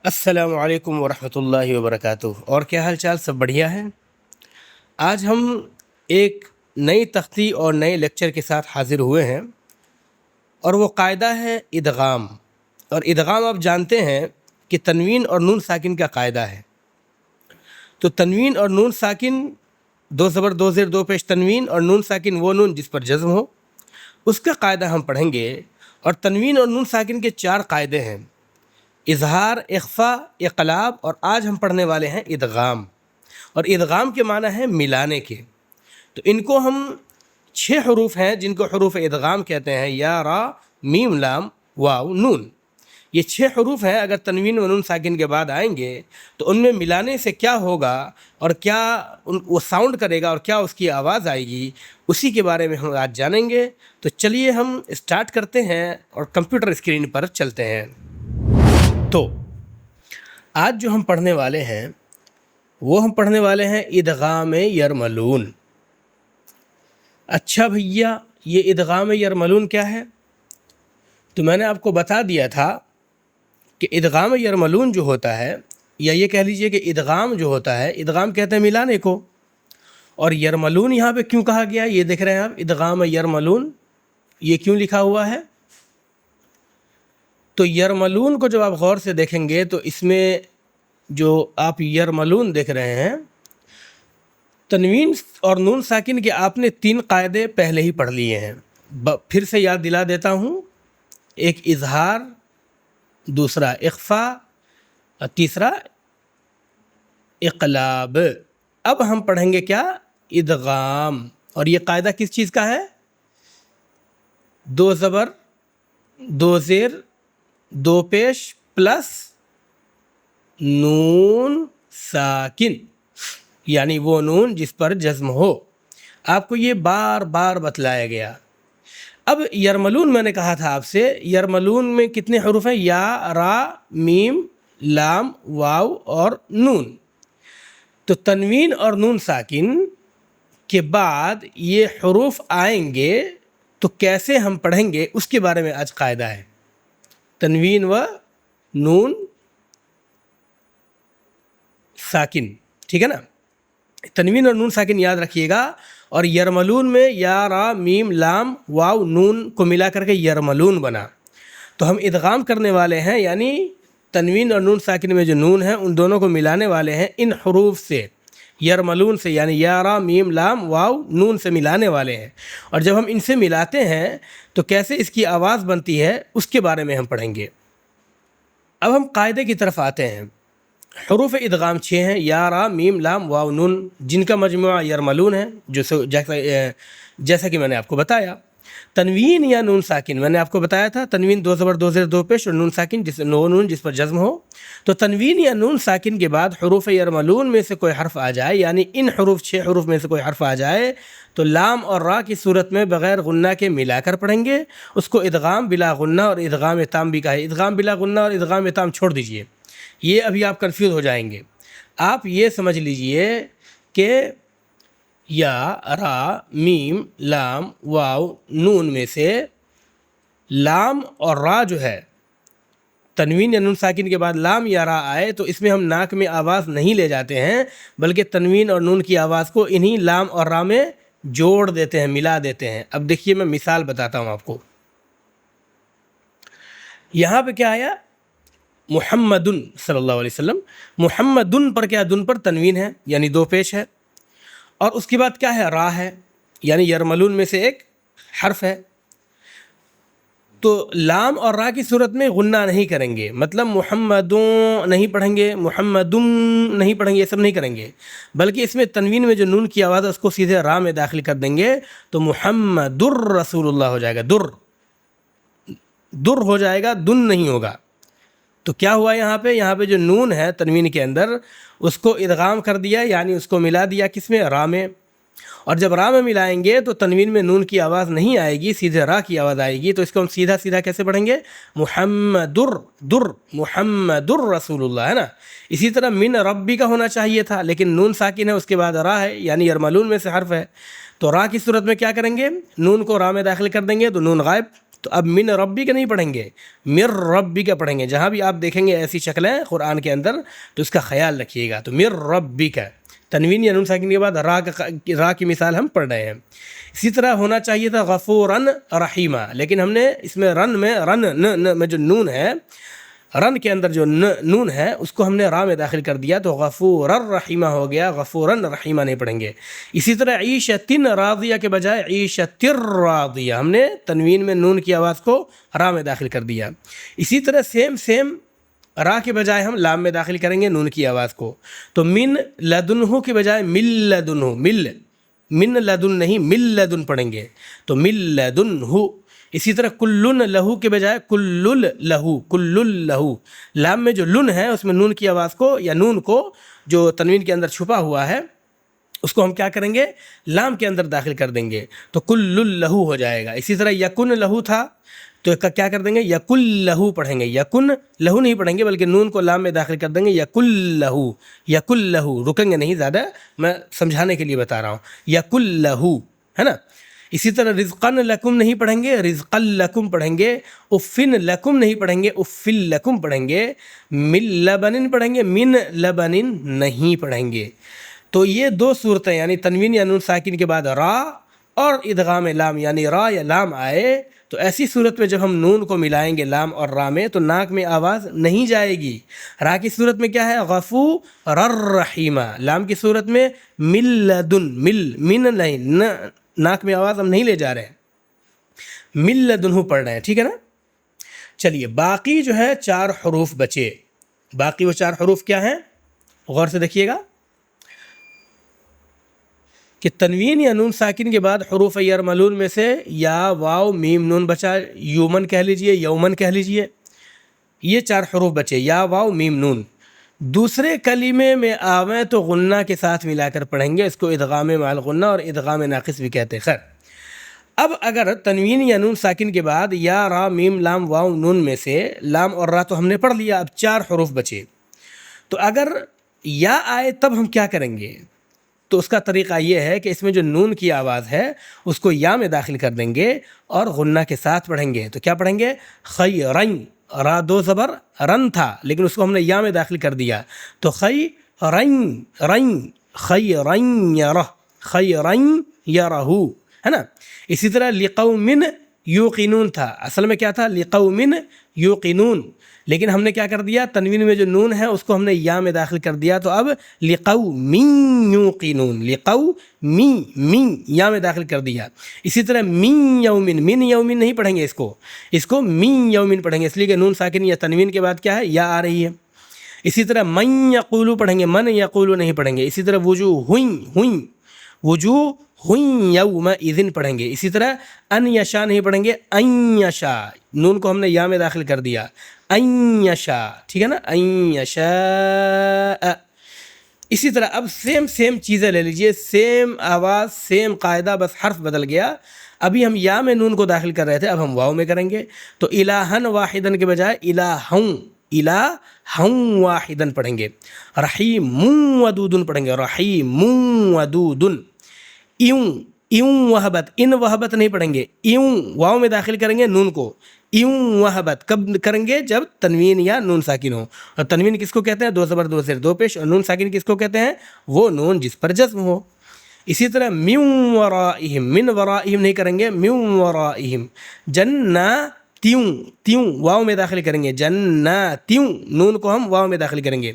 السلام علیکم ورحمۃ اللہ وبرکاتہ۔ اور کیا حال چال؟ سب بڑھیا ہے؟ آج ہم ایک نئی تختی اور نئے لیکچر کے ساتھ حاضر ہوئے ہیں، اور وہ قاعدہ ہے ادغام۔ اور ادغام آپ جانتے ہیں کہ تنوین اور نون ساکن کا قاعدہ ہے۔ تو تنوین اور نون ساکن، دو زبر دو زیر دو پیش تنوین، اور نون ساکن وہ نون جس پر جزم ہو، اس کا قاعدہ ہم پڑھیں گے۔ اور تنوین اور نون ساکن کے 4 قاعدے ہیں: اظہار، اخفا، اقلاب، اور آج ہم پڑھنے والے ہیں ادغام۔ اور ادغام کے معنی ہے ملانے کے۔ تو ان کو ہم 6 حروف ہیں جن کو حروف ادغام کہتے ہیں: یا، را، میم، لام، واو، نون۔ یہ 6 حروف ہیں، اگر تنوین و نون ساکن کے بعد آئیں گے تو ان میں ملانے سے کیا ہوگا اور کیا وہ ساؤنڈ کرے گا اور کیا اس کی آواز آئے گی، اسی کے بارے میں ہم آج جانیں گے۔ تو چلیے ہم اسٹارٹ کرتے ہیں اور کمپیوٹر اسکرین پر چلتے ہیں۔ تو آج جو ہم پڑھنے والے ہیں وہ ہم پڑھنے والے ہیں ادغام یرملون۔ اچھا بھیا، یہ ادغام یرملون کیا ہے؟ تو میں نے آپ کو بتا دیا تھا کہ ادغام یرملون جو ہوتا ہے، یا یہ کہہ لیجئے کہ ادغام جو ہوتا ہے، ادغام کہتے ہیں ملانے کو۔ اور یرملون یہاں پہ کیوں کہا گیا؟ یہ دیکھ رہے ہیں آپ، ادغام یرملون، یہ کیوں لکھا ہوا ہے؟ تو یرملون کو جب آپ غور سے دیکھیں گے تو اس میں جو آپ یرملون دیکھ رہے ہیں، تنوین اور نون ساکن کے آپ نے 3 قاعدے پہلے ہی پڑھ لیے ہیں۔ پھر سے یاد دلا دیتا ہوں: ایک اظہار، دوسرا اخفا، اور تیسرا اقلاب۔ اب ہم پڑھیں گے کیا؟ ادغام۔ اور یہ قاعدہ کس چیز کا ہے؟ 2 زبر 2 زیر 2 پیش پلس نون ساکن، یعنی وہ نون جس پر جزم ہو۔ آپ کو یہ بار بار بتلایا گیا۔ اب یرملون میں نے کہا تھا آپ سے، یرملون میں کتنے حروف ہیں؟ یا، را، میم، لام، واو اور نون۔ تو تنوین اور نون ساکن کے بعد یہ حروف آئیں گے تو کیسے ہم پڑھیں گے اس کے بارے میں آج قاعدہ ہے۔ تنوین و نون ساکن، ٹھیک ہے نا؟ تنوین اور نون ساکن یاد رکھیے گا۔ اور یرملون میں یا، را، میم، لام، واو، نون کو ملا کر کے یرملون بنا۔ تو ہم ادغام کرنے والے ہیں، یعنی تنوین اور نون ساکن میں جو نون ہیں ان دونوں کو ملانے والے ہیں ان حروف سے، یرملون سے، یعنی یا، را، میم، لام، واو، نون سے ملانے والے ہیں۔ اور جب ہم ان سے ملاتے ہیں تو کیسے اس کی آواز بنتی ہے اس کے بارے میں ہم پڑھیں گے۔ اب ہم قاعدے کی طرف آتے ہیں۔ حروف ادغام 6 ہیں: یا، را، میم، لام، واو، نون، جن کا مجموعہ یرملون ہے، جیسا کہ میں نے آپ کو بتایا۔ تنوین یا نون ساکن، میں نے آپ کو بتایا تھا تنوین 2 زبر 2 زیر 2 پیش، اور نون ساکن نون جس پر جزم ہو۔ تو تنوین یا نون ساکن کے بعد حروف یرملون میں سے کوئی حرف آ جائے، یعنی ان 6 حروف میں سے کوئی حرف آ جائے تو لام اور را کی صورت میں بغیر غنہ کے ملا کر پڑھیں گے۔ اس کو ادغام بلا غنہ اور ادغام تام بھی کہا ہے۔ ادغام بلا غنہ اور ادغام تام چھوڑ دیجئے، یہ ابھی آپ کنفیوز ہو جائیں گے۔ آپ یہ سمجھ لیجئے کہ یا، را، میم، لام، واو، نون میں سے لام اور را جو ہے، تنوین یا نون ساکن کے بعد لام یا را آئے تو اس میں ہم ناک میں آواز نہیں لے جاتے ہیں، بلکہ تنوین اور نون کی آواز کو انہی لام اور را میں جوڑ دیتے ہیں، ملا دیتے ہیں۔ اب دیکھیے میں مثال بتاتا ہوں آپ کو۔ یہاں پہ کیا آیا؟ محمدن صلی اللہ علیہ وسلم۔ محمدن پر کیا؟ دن پر تنوین ہے، یعنی 2 پیش ہے، اور اس کے بعد کیا ہے؟ را ہے، یعنی یرملون میں سے ایک حرف ہے۔ تو لام اور را کی صورت میں غنہ نہیں کریں گے، مطلب محمدون نہیں پڑھیں گے، محمدن نہیں پڑھیں گے، یہ سب نہیں کریں گے، بلکہ اس میں تنوین میں جو نون کی آواز ہے اس کو سیدھے را میں داخل کر دیں گے، تو محمد الرسول اللہ ہو جائے گا۔ در ہو جائے گا، دن نہیں ہوگا۔ تو کیا ہوا یہاں پہ؟ یہاں پہ جو نون ہے تنوین کے اندر اس کو ادغام کر دیا، یعنی اس کو ملا دیا کس میں؟ را میں۔ اور جب را میں ملائیں گے تو تنوین میں نون کی آواز نہیں آئے گی، سیدھے را کی آواز آئے گی۔ تو اس کو ہم سیدھا سیدھا کیسے پڑھیں گے؟ محمد الرسول اللہ، ہے نا؟ اسی طرح من ربی کا ہونا چاہیے تھا، لیکن نون ساکن ہے، اس کے بعد را ہے، یعنی یرملون میں سے حرف ہے۔ تو را کی صورت میں کیا کریں گے؟ نون کو را میں داخل کر دیں گے تو نون غائب، تو اب من ربی کا نہیں پڑھیں گے، مر ربی کا پڑھیں گے. جہاں بھی آپ دیکھیں گے ایسی شکلیں قرآن کے اندر تو اس کا خیال رکھیے گا. تو مر ربی کا تنوین یا نون ساکن کے بعد را کی مثال ہم پڑھ رہے ہیں. اسی طرح ہونا چاہیے تھا غفوراً رحیمہ، لیکن ہم نے اس میں رن میں جو نون ہے، رن کے اندر جو نون ہے اس کو ہم نے را میں داخل کر دیا تو غفور الرحیمہ ہو گیا، غفوراً رحیمہ نہیں پڑھیں گے. اسی طرح عیشۃ راضیہ کے بجائے عیشۃ راضیہ ہم نے تنوین میں نون کی آواز کو را میں داخل کر دیا. اسی طرح سیم را کے بجائے ہم لام میں داخل کریں گے نون کی آواز کو. تو من لدنہ کے بجائے مل لدنہ، من لدن نہیں مل لدن پڑھیں گے تو مل لدنہ. اسی طرح کلن لہو کے بجائے کل لہو، لام میں جو لن ہے اس میں نون کی آواز کو یا نون کو جو تنوین کے اندر چھپا ہوا ہے اس کو ہم کیا کریں گے، لام کے اندر داخل کر دیں گے تو کل لہو ہو جائے گا. اسی طرح یکن لہو تھا تو کیا کر دیں گے، یکل لہو پڑھیں گے، یکن لہو نہیں پڑھیں گے بلکہ نون کو لام میں داخل کر دیں گے، یکل لہو. رکیں گے نہیں زیادہ، میں سمجھانے کے لیے بتا رہا ہوں، یکل لہو ہے نا. اسی طرح رزقن لکم نہیں پڑھیں گے، رزقن لکم پڑھیں گے. افن لکم نہیں پڑھیں گے، افل لکم پڑھیں گے. من لبن پڑھیں گے، من لبن نہیں پڑھیں گے. تو یہ دو صورتیں یعنی تنوین یا نون ساکن کے بعد را اور ادغام لام یعنی را یا لام آئے تو ایسی صورت میں جب ہم نون کو ملائیں گے لام اور را میں تو ناک میں آواز نہیں جائے گی. را کی صورت میں کیا ہے، غفور الرحیمہ. لام کی صورت میں مل لدن، من نہیں، ناک میں آواز ہم نہیں لے جا رہے ہیں، مل لدنہ پڑھ رہے ہیں. ٹھیک ہے نا. چلیے باقی جو ہے 4 حروف بچے. باقی وہ 4 حروف کیا ہیں، غور سے دیکھیے گا کہ تنوین یا نون ساکن کے بعد حروف یرملون میں سے یا واو میم نون بچا، یومن کہہ لیجئے، یومن کہہ لیجئے. یہ 4 حروف بچے، یا واو میم نون. دوسرے کلمے میں آویں تو غنہ کے ساتھ ملا کر پڑھیں گے، اس کو ادغام مع الغنہ اور ادغام ناقص بھی کہتے ہیں. خیر اب اگر تنوین یا نون ساکن کے بعد یا را میم لام واو نون میں سے لام اور را تو ہم نے پڑھ لیا، اب 4 حروف بچے. تو اگر یا آئے تب ہم کیا کریں گے، تو اس کا طریقہ یہ ہے کہ اس میں جو نون کی آواز ہے اس کو یا میں داخل کر دیں گے اور غنہ کے ساتھ پڑھیں گے. تو کیا پڑھیں گے، خیرن، را 2 زبر رن تھا لیکن اس کو ہم نے یا میں داخل کر دیا تو خیرن یرہ، خیرن یرہ ہے نا. اسی طرح لقوم یوقنون تھا، اصل میں کیا تھا، لقوم یوقنون، لیکن ہم نے کیا کر دیا، تنوین میں جو نون ہے اس کو ہم نے یا میں داخل کر دیا تو اب لقوم یوقنون، لقوم یا میں داخل کر دیا. اسی طرح من یومن نہیں پڑھیں گے، اس کو من یومن پڑھیں گے اس لیے کہ نون ساکن یا تنوین کے بعد کیا ہے، یا آ رہی ہے. اسی طرح من یقولو پڑھیں گے، من یقولو نہیں پڑھیں گے. اسی طرح وجوہ یومئذ پڑھیں گے. اسی طرح ان یشا نہیں پڑھیں گے، ان یشا، نون کو ہم نے یا میں داخل کر دیا، ان یشا. ٹھیک ہے نا، ان یشا. اسی طرح اب سیم چیزیں لے لیجئے، سیم آواز سیم قاعدہ، بس حرف بدل گیا. ابھی ہم یا میں نون کو داخل کر رہے تھے، اب ہم واو میں کریں گے. تو الہن واحدن کے بجائے الہن واحدن پڑھیں گے. رحیم ودودن پڑھیں گے، رحیم ودودن. ایوں وہبت، ان وہبت نہیں پڑھیں گے، ایوں واو میں داخل کریں گے نون کو. ایوں وہبت کب کریں گے، جب تنوین یا نون ساکن ہو. اور تنوین کس کو کہتے ہیں، 2 زبر 2 زیر 2 پیش. اور نون ساکن کس کو کہتے ہیں، وہ نون جس پر جزم ہو. اسی طرح من ورائہم، من ورائہم نہیں کریں گے، من ورائہم. تیوں واو میں داخل کریں گے، جناتیوں، نون کو ہم واو میں داخل کریں گے،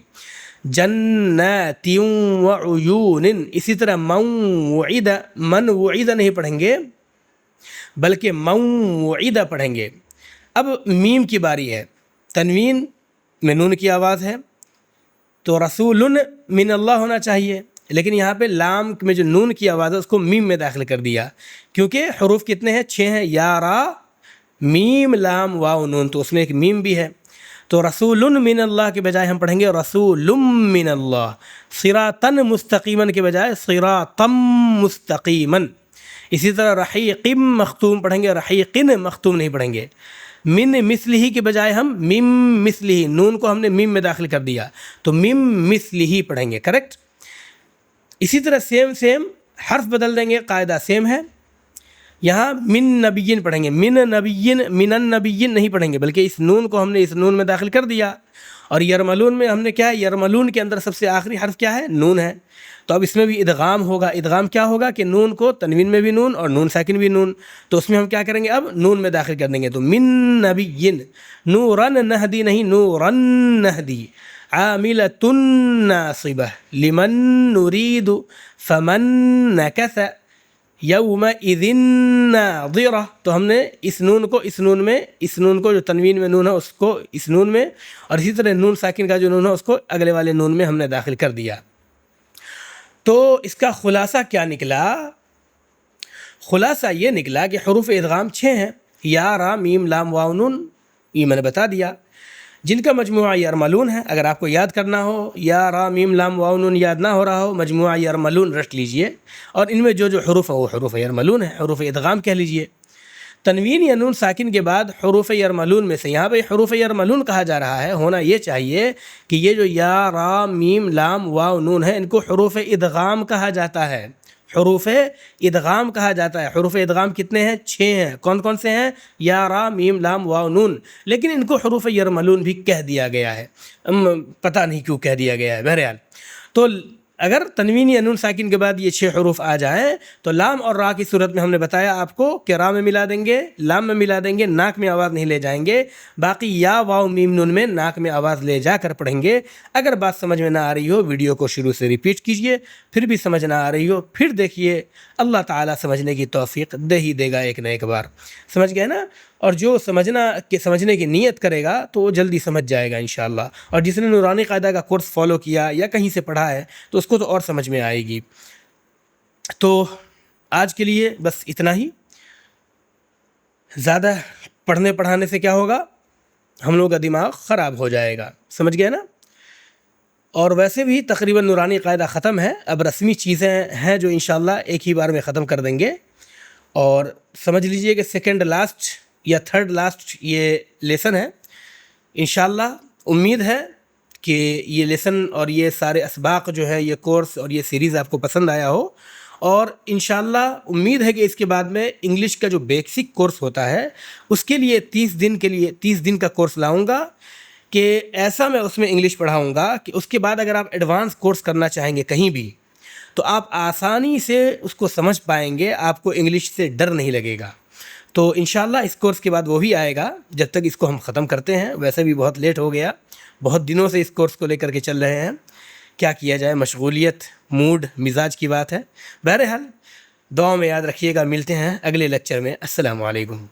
جنات وعیون. اسی طرح من وعد نہیں پڑھیں گے بلکہ موعد پڑھیں گے. اب میم کی باری ہے، تنوین میں نون کی آواز ہے تو رسول من اللہ ہونا چاہیے، لیکن یہاں پہ لام میں جو نون کی آواز ہے اس کو میم میں داخل کر دیا کیونکہ حروف کتنے ہیں، 6 ہیں، یا را میم لام واو نون، تو اس میں ایک میم بھی ہے. تو رسول من اللہ کے بجائے ہم پڑھیں گے رسول من اللہ. صراطا مستقیما کے بجائے صراطا مستقیما. اسی طرح رحیق مختوم پڑھیں گے، رحیقن مختوم نہیں پڑھیں گے. من مثلہ کے بجائے ہم مم مثلہ، نون کو ہم نے میم میں داخل کر دیا تو مم مثلہ پڑھیں گے، کریکٹ. اسی طرح سیم حرف بدل دیں گے، قاعدہ سیم ہے. یہاں من نبیین پڑھیں گے، من نبیین منن نبیین نہیں پڑھیں گے، بلکہ اس نون کو ہم نے اس نون میں داخل کر دیا، اور یرملون میں ہم نے کیا ہے، یرملون کے اندر سب سے آخری حرف کیا ہے، نون ہے، تو اب اس میں بھی ادغام ہوگا۔ ادغام کیا ہوگا کہ نون کو تنوین میں بھی نون اور نون ساکن بھی نون، تو اس میں ہم کیا کریں گے، اب نون میں داخل کر دیں گے، تو من نبیین، نورن نہدی نہیں، نورن نہدی، عاملۃ ناصبہ، لمن نرید، فمن نکث یومئذ ناظرہ، تو ہم نے اس نون کو اس نون کو جو تنوین میں نون ہے اس کو اس نون میں، اور اسی طرح نون ساکن کا جو نون ہے اس کو اگلے والے نون میں ہم نے داخل کر دیا۔ تو اس کا خلاصہ کیا نکلا؟ خلاصہ یہ نکلا کہ حروف ادغام 6 ہیں، یا را میم لام واو نون، یہ میں نے بتا دیا، جن کا مجموعہ یرملون ہے۔ اگر آپ کو یاد کرنا ہو، یا را میم لام واو نون یاد نہ ہو رہا ہو، مجموعہ یرملون رٹ لیجئے، اور ان میں جو حروف ہیں وہ حروف یرملون ہیں، حروف ادغام کہہ لیجئے۔ تنوین یا نون ساکن کے بعد حروف یرملون میں سے یہاں پہ حروف یرملون کہا جا رہا ہے، ہونا یہ چاہیے کہ یہ جو یا را میم لام واو نون ہے ان کو حروف ادغام کہا جاتا ہے، حروف ادغام کہا جاتا ہے۔ حروف ادغام کتنے ہیں؟ 6 ہیں۔ کون کون سے ہیں؟ یا را میم لام واو نون، لیکن ان کو حروف یرملون بھی کہہ دیا گیا ہے، پتہ نہیں کیوں کہہ دیا گیا ہے۔ بہرحال تو اگر تنوین یا نون ساکن کے بعد یہ 6 حروف آ جائیں تو لام اور را کی صورت میں ہم نے بتایا آپ کو کہ را میں ملا دیں گے، لام میں ملا دیں گے، ناک میں آواز نہیں لے جائیں گے، باقی یا واو میم نون میں ناک میں آواز لے جا کر پڑھیں گے۔ اگر بات سمجھ میں نہ آ رہی ہو، ویڈیو کو شروع سے ریپیٹ کیجئے، پھر بھی سمجھ نہ آ رہی ہو پھر دیکھیے، اللہ تعالیٰ سمجھنے کی توفیق دے ہی دے گا ایک نہ ایک بار، سمجھ گئے نا؟ اور جو سمجھنے کی نیت کرے گا تو وہ جلدی سمجھ جائے گا انشاءاللہ، اور جس نے نورانی قاعدہ کا کورس فالو کیا یا کہیں سے پڑھا ہے تو اس کو تو اور سمجھ میں آئے گی۔ تو آج کے لیے بس اتنا ہی، زیادہ پڑھنے پڑھانے سے کیا ہوگا، ہم لوگوں کا دماغ خراب ہو جائے گا، سمجھ گئے نا؟ اور ویسے بھی تقریباً نورانی قاعدہ ختم ہے، اب رسمی چیزیں ہیں جو انشاءاللہ ایک ہی بار میں ختم کر دیں گے، اور سمجھ لیجئے کہ سیکنڈ لاسٹ یا تھرڈ لاسٹ یہ لیسن ہے۔ انشاءاللہ امید ہے کہ یہ لیسن اور یہ سارے اسباق جو ہے، یہ کورس اور یہ سیریز آپ کو پسند آیا ہو، اور انشاءاللہ امید ہے کہ اس کے بعد میں انگلش کا جو بیسک کورس ہوتا ہے اس کے لیے 30 دن کا کورس لاؤں گا، کہ ایسا میں اس میں انگلش پڑھاؤں گا کہ اس کے بعد اگر آپ ایڈوانس کورس کرنا چاہیں گے کہیں بھی تو آپ آسانی سے اس کو سمجھ پائیں گے، آپ کو انگلش سے ڈر نہیں لگے گا۔ تو انشاءاللہ اس کورس کے بعد وہ بھی آئے گا، جب تک اس کو ہم ختم کرتے ہیں۔ ویسے بھی بہت لیٹ ہو گیا، بہت دنوں سے اس کورس کو لے کر کے چل رہے ہیں، کیا کیا جائے، مشغولیت، موڈ، مزاج کی بات ہے۔ بہرحال دعا میں یاد رکھیے گا، ملتے ہیں اگلے لیکچر میں۔ السلام علیکم۔